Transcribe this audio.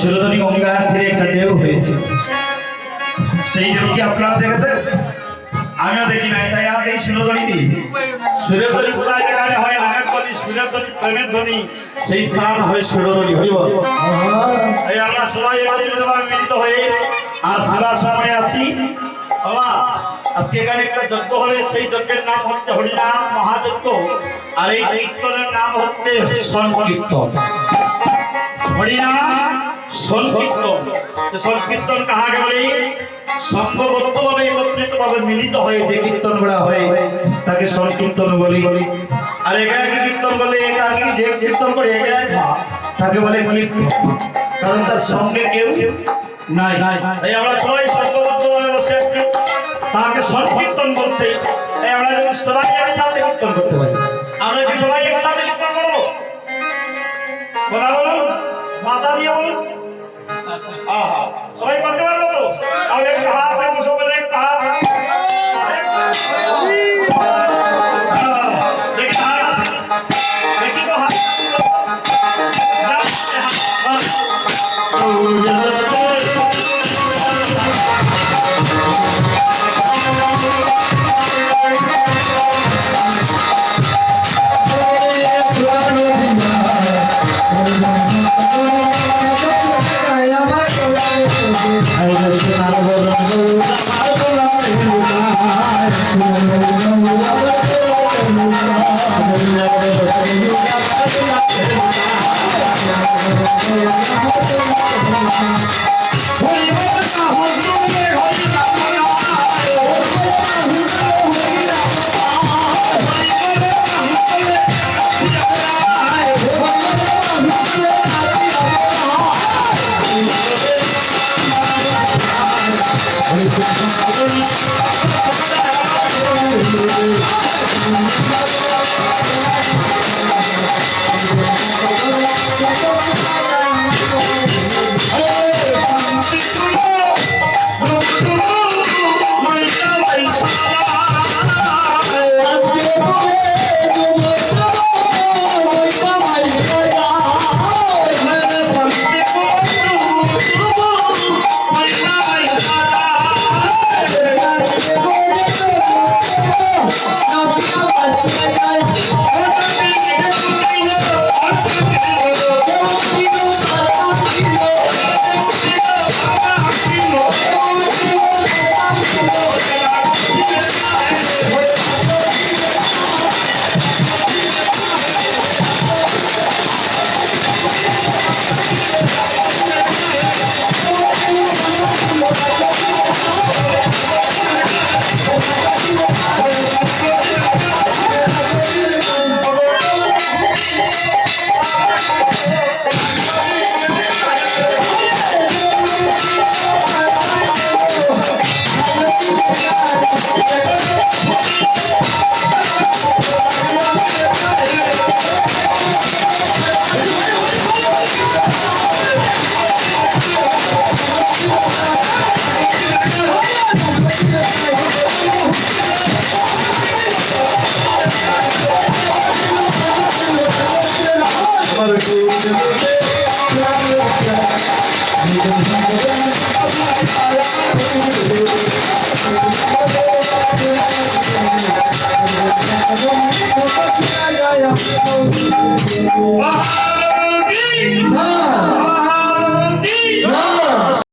সুরধনী গঙ্গার তীরে একটা ঢেউ হয়েছে। সেই ঢেউ কি আপনারা দেখেছেন? আমিও দেখি নাই। তাই আজ এই সুরধনী সুরের ধ্বনি কোথায় যেখানে হয় নামের ধ্বনি, সুরের ধ্বনি, প্রেমের ধ্বনি, সেই স্থান হয় সুরধনী। তাই আমরা সবাই একত্রিতভাবে মিলিত হয়ে আজ সেবার সময় আছি। বাবা, আজকে এখানে একটা যজ্ঞ হবে। সেই যজ্ঞের নাম হচ্ছে হরিনাম মহাযজ্ঞ, আর এই কীর্তনের নাম হচ্ছে সংকীর্তন। হরিনাম সংকীর্তন। সংকীর্তন কাহাকে বলে? সংঘবদ্ধভাবে একত্রিতভাবে মিলিত হয়ে যে কীর্তন করা হয় তাকে সংকীর্তন বলি। আর একাকী কীর্তন বলে, একাকী যে কীর্তন করে একা তাকে বলে কীর্তন, কারণ তার সঙ্গে কেউ নাই। তাই আমরা সবাই সংঘবদ্ধভাবে বসে আছি, তাকে সংকীর্তন বলছে। তাই আমরা সবাই একসাথে কীর্তন করতে পারি। আমরা কি সবাই একসাথে কীর্তন করবো? কথা বলুন, মাথা দিয়ে বলুন। সবাই করতে পারবো তো? তাহলে একটা হাত দেখবো, সবাই একটা হাত দেখি তো হাত Thank you.